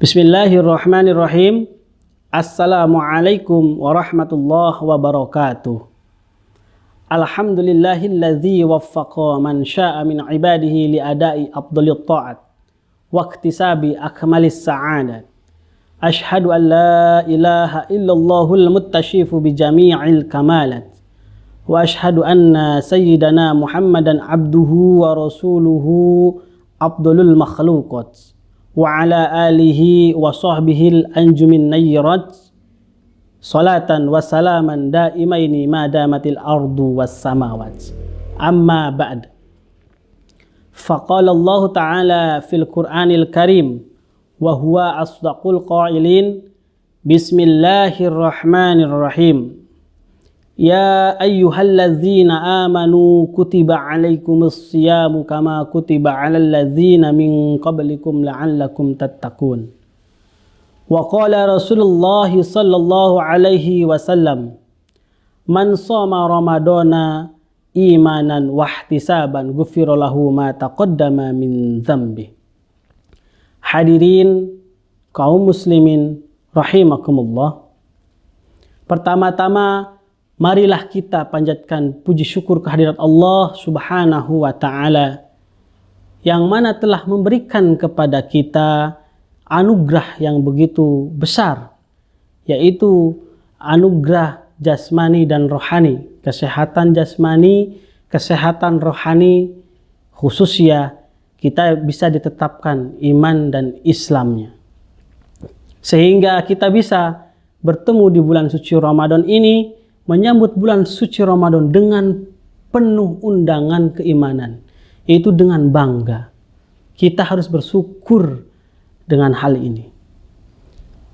Bismillahirrahmanirrahim. Assalamualaikum warahmatullahi wabarakatuh. Alhamdulillahilladzi waffaqa man syaa min ibadihi li adai afdalit ta'at wa iktisabi akmalis sa'adat. Ashhadu an la ilaha illallahul muttasyifu bi jami'il kamalat. Wa ashhadu anna sayyidana Muhammadan abduhu wa rasuluhu afdalul makhluqat. Wa ala alihi wa sahbihi al-anjumin nayyirat salatan wa salaman daimaini ma damatil ardu was samawat. Amma ba'd. Faqala Allah Ta'ala fil Qur'anil Karim wa huwa asdaqul qailin. Bismillahirrahmanirrahim. Ya ayyuhalladzina amanu kutiba alaikumus siyamu kama kutiba alal ladzina min qablikum la'allakum tattaqun. Wa qala Rasulullah sallallahu alaihi wasallam, man shoma ramadana imanan wa ihtisaban ghufira lahu ma taqaddama min dzambi. Hadirin kaum muslimin rahimakumullah. Pertama-tama marilah kita panjatkan puji syukur kehadirat Allah Subhanahu wa Ta'ala yang mana telah memberikan kepada kita anugerah yang begitu besar, yaitu anugerah jasmani dan rohani, kesehatan jasmani, kesehatan rohani, khususnya kita bisa ditetapkan iman dan Islamnya, sehingga kita bisa bertemu di bulan suci Ramadan ini, menyambut bulan suci Ramadan dengan penuh undangan keimanan, yaitu dengan bangga. Kita harus bersyukur dengan hal ini.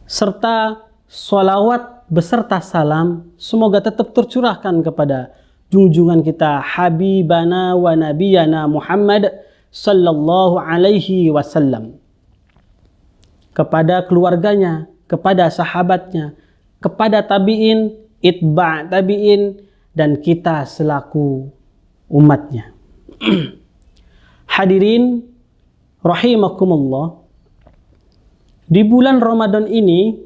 Serta sholawat beserta salam semoga tetap tercurahkan kepada junjungan kita Habibana wa Nabiyana Muhammad sallallahu alaihi wasallam, kepada keluarganya, kepada sahabatnya, kepada tabi'in, itba' tabi'in, dan kita selaku umatnya. Hadirin rahimakumullah, di bulan Ramadan ini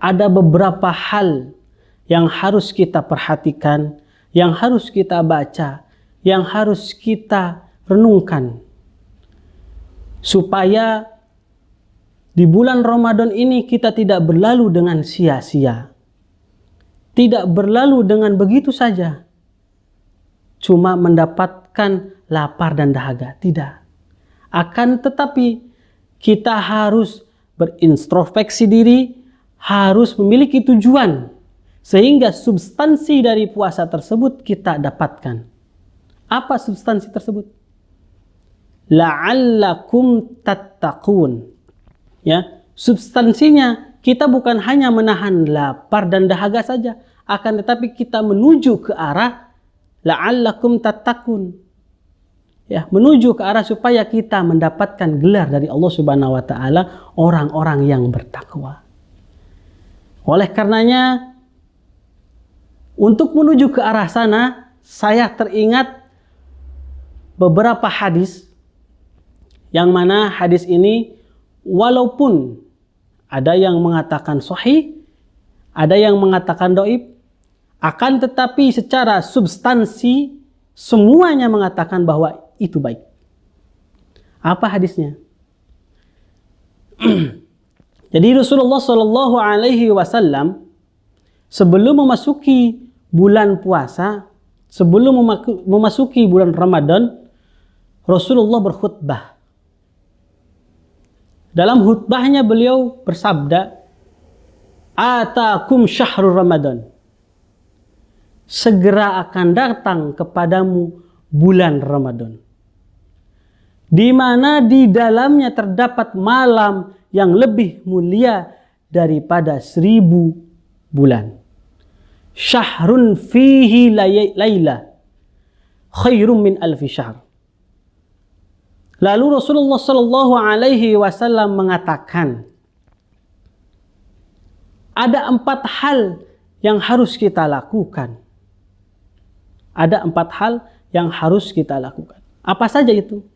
ada beberapa hal yang harus kita perhatikan, yang harus kita baca, yang harus kita renungkan, supaya di bulan Ramadan ini kita tidak berlalu dengan sia-sia, tidak berlalu dengan begitu saja, cuma mendapatkan lapar dan dahaga. Tidak. Akan tetapi kita harus berintrospeksi diri, harus memiliki tujuan, sehingga substansi dari puasa tersebut kita dapatkan. Apa substansi tersebut? La'allakum tattaqun. Ya, substansinya kita bukan hanya menahan lapar dan dahaga saja, akan tetapi kita menuju ke arah la'allakum tattaqun. Ya, menuju ke arah supaya kita mendapatkan gelar dari Allah Subhanahu wa Ta'ala, orang-orang yang bertakwa. Oleh karenanya, untuk menuju ke arah sana, saya teringat beberapa hadis, yang mana hadis ini walaupun ada yang mengatakan sahih, ada yang mengatakan dhaif, akan tetapi secara substansi semuanya mengatakan bahwa itu baik. Apa hadisnya? Jadi Rasulullah Shallallahu Alaihi Wasallam sebelum memasuki bulan puasa, sebelum memasuki bulan Ramadan, Rasulullah berkhutbah. Dalam khutbahnya beliau bersabda, "Atakum syahrul Ramadan." Segera akan datang kepadamu bulan Ramadan, di mana di dalamnya terdapat malam yang lebih mulia daripada 1000 bulan. Syahrun fihi layla khairum min alfi syahr. Lalu Rasulullah Shallallahu Alaihi Wasallam mengatakan, ada 4 hal yang harus kita lakukan. Ada 4 hal yang harus kita lakukan. Apa saja itu?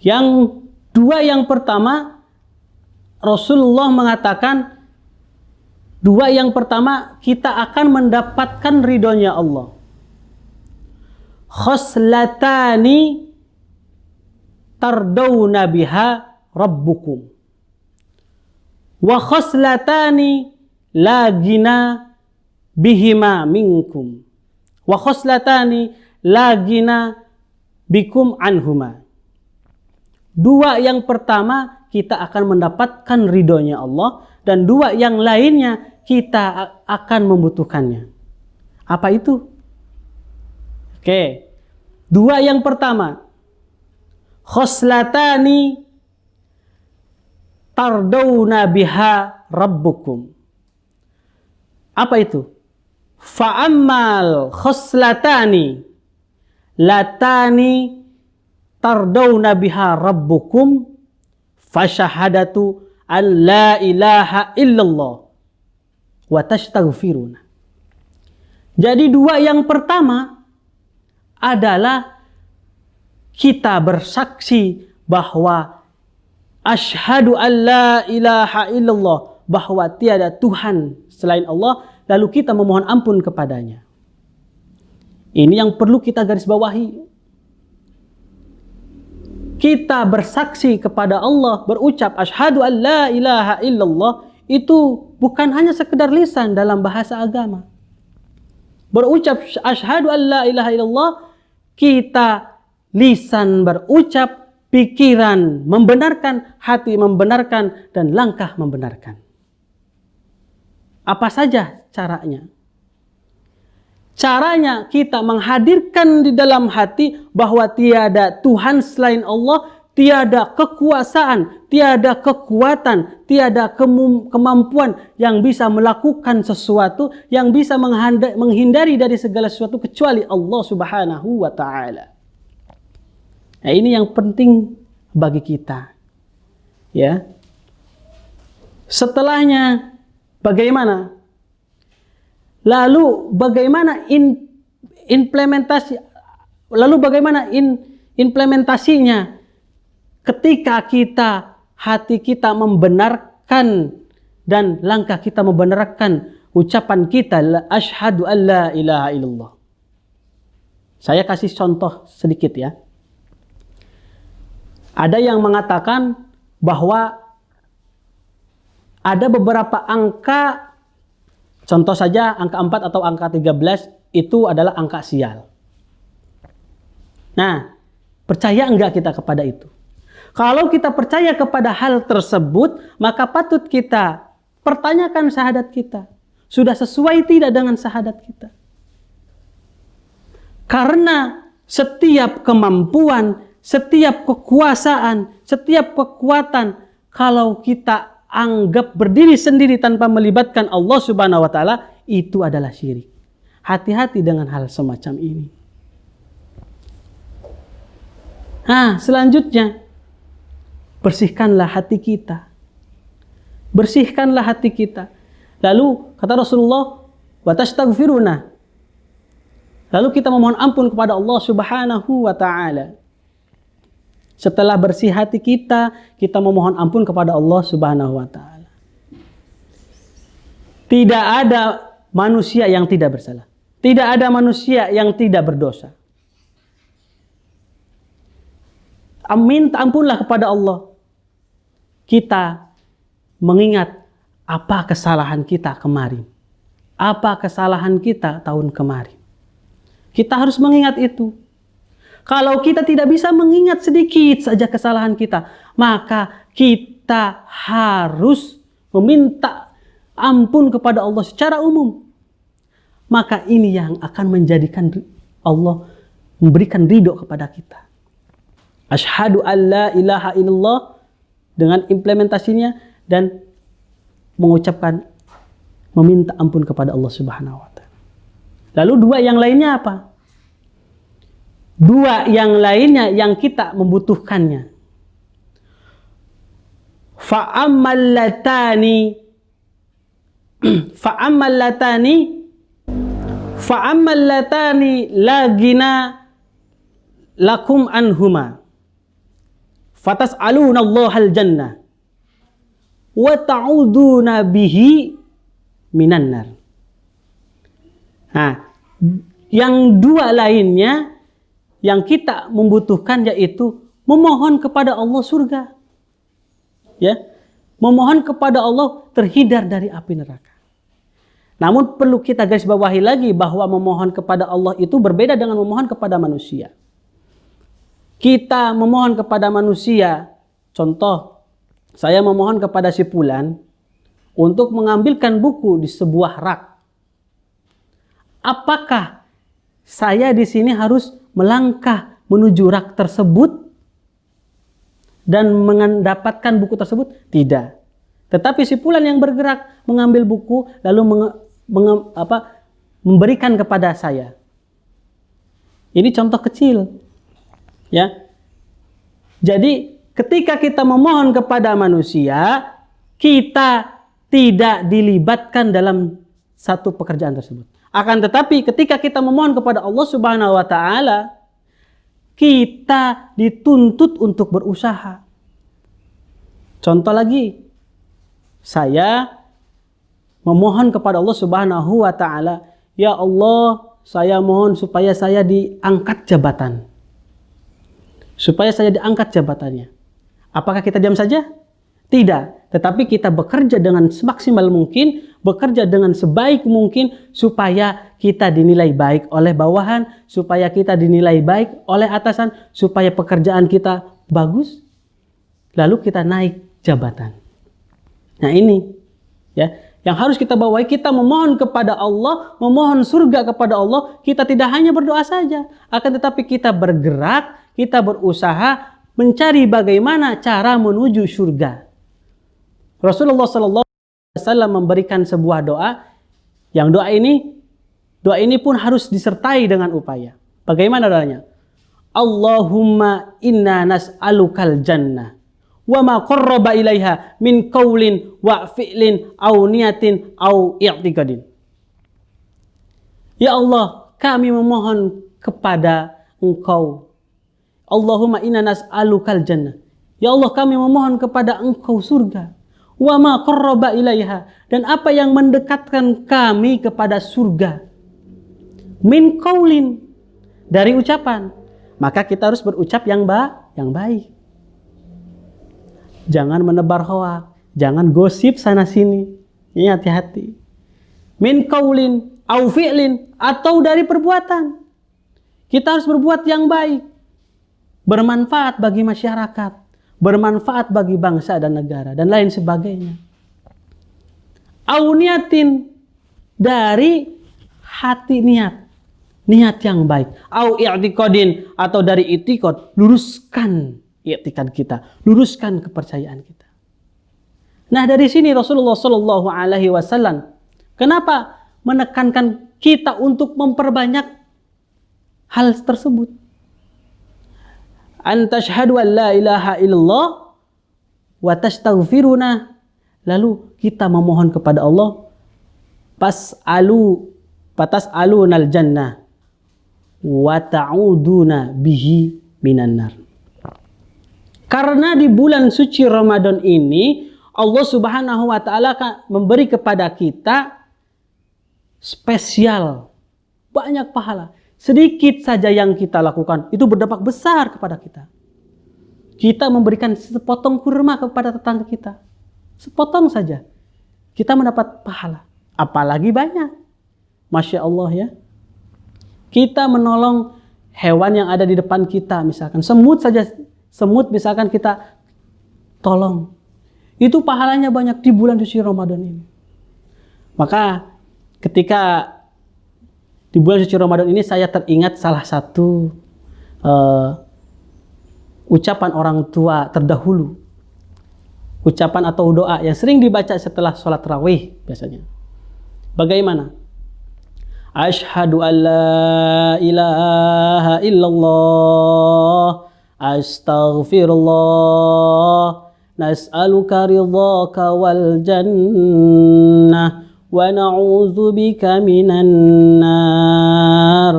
Yang Dua yang pertama, Rasulullah mengatakan, dua yang pertama kita akan mendapatkan ridhonya Allah. Khoslatani tardawna biha rabbukum. Wa khoslatani la gina bihima minkum. Wa khoslatani la gina bikum anhuma. Dua yang pertama kita akan mendapatkan ridhonya Allah, dan dua yang lainnya kita akan membutuhkannya. Apa itu? Oke. Dua yang pertama, khoslatani tardawna biha rabbukum. Apa itu? Fa'ammal khoslatani latani tardawna biha rabbukum fasyahadatu an la ilaha illallah wa tastaghfiruna. Jadi dua yang pertama adalah kita bersaksi bahwa asyhadu an la ilaha illallah, bahwa tiada Tuhan selain Allah, lalu kita memohon ampun kepadanya. Ini yang perlu kita garis bawahi. Kita bersaksi kepada Allah, berucap asyhadu an la ilaha illallah, itu bukan hanya sekedar lisan dalam bahasa agama. Berucap asyhadu an la ilaha illallah, kita lisan berucap, pikiran membenarkan, hati membenarkan, dan langkah membenarkan. Apa saja caranya? Caranya kita menghadirkan di dalam hati bahwa tiada Tuhan selain Allah, tiada kekuasaan, tiada kekuatan, tiada kemampuan yang bisa melakukan sesuatu, yang bisa menghindari dari segala sesuatu kecuali Allah Subhanahu wa Ta'ala. Nah, ini yang penting bagi kita. Ya. Setelahnya bagaimana? Lalu bagaimana implementasinya ketika hati kita membenarkan dan langkah kita membenarkan ucapan kita asyhadu an la ilaha illallah. Saya kasih contoh sedikit ya. Ada yang mengatakan bahwa ada beberapa angka, contoh saja angka 4 atau angka 13 itu adalah angka sial. Nah, percaya enggak kita kepada itu? Kalau kita percaya kepada hal tersebut, maka patut kita pertanyakan syahadat kita. Sudah sesuai tidak dengan syahadat kita? Karena setiap kemampuan, setiap kekuasaan, setiap kekuatan, kalau kita anggap berdiri sendiri tanpa melibatkan Allah Subhanahu wa Ta'ala, itu adalah syirik. Hati-hati dengan hal semacam ini. Nah, selanjutnya, bersihkanlah hati kita. Bersihkanlah hati kita. Lalu kata Rasulullah, wa tastaghfiruna. Lalu kita memohon ampun kepada Allah Subhanahu wa Ta'ala. Setelah bersih hati kita, kita memohon ampun kepada Allah Subhanahu wa Ta'ala. Tidak ada manusia yang tidak bersalah. Tidak ada manusia yang tidak berdosa. Minta ampunlah kepada Allah. Kita mengingat apa kesalahan kita kemarin. Apa kesalahan kita tahun kemarin. Kita harus mengingat itu. Kalau kita tidak bisa mengingat sedikit saja kesalahan kita, maka kita harus meminta ampun kepada Allah secara umum. Maka ini yang akan menjadikan Allah memberikan ridho kepada kita. Asyhadu an la ilaha illallah dengan implementasinya dan mengucapkan meminta ampun kepada Allah Subhanahu wa Ta'ala. Lalu dua yang lainnya apa? Dua yang lainnya yang kita membutuhkannya. Fa'ammallatani la gina lakum anhuma. fatas'alunallahal jannah wa ta'uduna bihi minan nar. Nah, yang dua lainnya yang kita membutuhkan yaitu memohon kepada Allah surga. Ya. Memohon kepada Allah terhindar dari api neraka. Namun perlu kita garis bawahi lagi bahwa memohon kepada Allah itu berbeda dengan memohon kepada manusia. Kita memohon kepada manusia, contoh, saya memohon kepada si Fulan untuk mengambilkan buku di sebuah rak. Apakah saya di sini harus melangkah menuju rak tersebut dan mendapatkan buku tersebut? Tidak. Tetapi si Fulan yang bergerak mengambil buku lalu memberikan kepada saya. Ini contoh kecil. Ya. Jadi ketika kita memohon kepada manusia, kita tidak dilibatkan dalam satu pekerjaan tersebut. Akan tetapi ketika kita memohon kepada Allah Subhanahu wa taala, kita dituntut untuk berusaha. Contoh lagi, saya memohon kepada Allah Subhanahu wa taala, ya Allah, saya mohon supaya saya diangkat jabatan. Supaya saya diangkat jabatannya. Apakah kita diam saja? Tidak, tetapi kita bekerja dengan semaksimal mungkin, bekerja dengan sebaik mungkin supaya kita dinilai baik oleh bawahan, supaya kita dinilai baik oleh atasan, supaya pekerjaan kita bagus, lalu kita naik jabatan. Nah ini ya, yang harus kita bawahi, kita memohon kepada Allah, memohon surga kepada Allah, kita tidak hanya berdoa saja, akan tetapi kita bergerak, kita berusaha mencari bagaimana cara menuju surga. Rasulullah SAW memberikan sebuah doa, yang doa ini pun harus disertai dengan upaya. Bagaimana doanya? Allahumma inna nas'alukal jannah wa ma qarraba ilaiha min qaulin wa fi'lin au niyatin au i'tiqadin. Ya Allah, kami memohon kepada Engkau. Allahumma inna nas'alukal jannah. Ya Allah, kami memohon kepada Engkau surga. Wa ma qarraba ilaiha, dan apa yang mendekatkan kami kepada surga. Min qaulin, dari ucapan. Maka kita harus berucap yang baik. Jangan menebar hoak, jangan gosip sana sini. Ini hati-hati. Min qaulin au fi'lin, atau dari perbuatan. Kita harus berbuat yang baik, bermanfaat bagi masyarakat, bermanfaat bagi bangsa dan negara, dan lain sebagainya. Au niatin, dari hati niat yang baik. Au i'tiqadin, atau dari i'tiqad, luruskan i'tiqad kita, luruskan kepercayaan kita. Nah, dari sini Rasulullah Shallallahu Alaihi Wasallam kenapa menekankan kita untuk memperbanyak hal tersebut? Antashhadu an la ilaha illallah wa tastaghfiruna, lalu kita memohon kepada Allah, fatas'alunal jannah wa ta'uduna bihi minan nar. Karena di bulan suci Ramadan ini Allah Subhanahu wa taala memberi kepada kita spesial banyak pahala. Sedikit saja yang kita lakukan itu berdampak besar kepada kita. Kita memberikan sepotong kurma kepada tetangga kita, sepotong saja, kita mendapat pahala. Apalagi banyak, Masya Allah ya. Kita menolong hewan yang ada di depan kita, misalkan semut saja, semut misalkan kita tolong, itu pahalanya banyak di bulan suci Ramadan ini. Maka ketika di bulan suci Ramadan ini saya teringat salah satu ucapan orang tua terdahulu. Ucapan atau doa yang sering dibaca setelah sholat tarawih biasanya. Bagaimana? Asyhadu an la ilaha illallah, astaghfirullah, nas'aluka ridhaka wal jannah wa na'udzubika minan nar.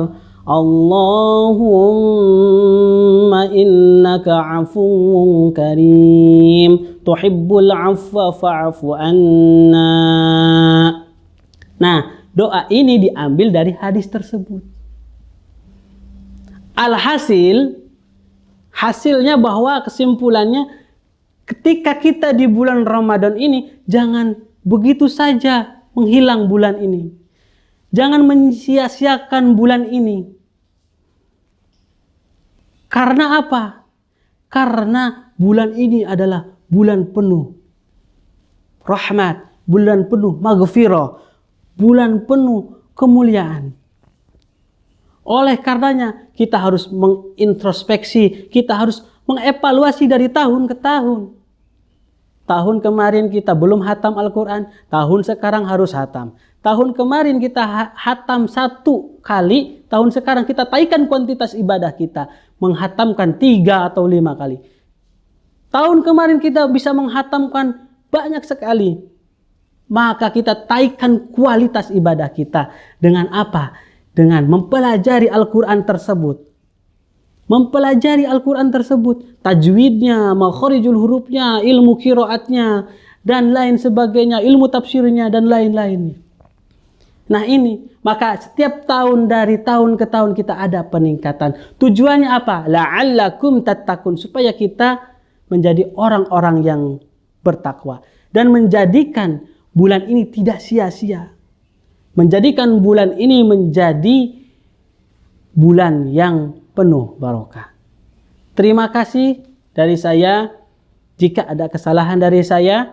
Allahumma innaka afuwun karim tuhibbul afwa fa'fu anna. Nah, doa ini diambil dari hadis tersebut. Hasilnya bahwa kesimpulannya, ketika kita di bulan Ramadan ini, jangan begitu saja menghilang bulan ini. Jangan menyia-siakan bulan ini. Karena apa? Karena bulan ini adalah bulan penuh rahmat, bulan penuh maghfirah, bulan penuh kemuliaan. Oleh karenanya kita harus mengintrospeksi, kita harus mengevaluasi dari tahun ke tahun. Tahun kemarin kita belum hatam Al-Quran, tahun sekarang harus hatam. Tahun kemarin kita hatam 1 kali, tahun sekarang kita taikkan kuantitas ibadah kita, menghatamkan 3 atau 5 kali. Tahun kemarin kita bisa menghatamkan banyak sekali, maka kita taikkan kualitas ibadah kita. Dengan apa? Dengan mempelajari Al-Quran tersebut. Mempelajari Al-Quran tersebut, tajwidnya, makharijul hurufnya, ilmu qiraatnya, dan lain sebagainya, ilmu tafsirnya, dan lain-lainnya. Nah ini, maka setiap tahun dari tahun ke tahun kita ada peningkatan. Tujuannya apa? La'allakum tattaqun, supaya kita menjadi orang-orang yang bertakwa. Dan menjadikan bulan ini tidak sia-sia. Menjadikan bulan ini menjadi bulan yang penuh barokah. Terima kasih dari saya. Jika ada kesalahan dari saya,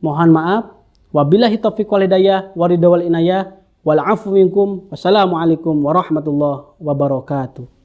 mohon maaf. Wabillahi taufiq wal hidayah, waridha wal inayah, wal afu minkum. Wassalamualaikum warahmatullahi wabarakatuh.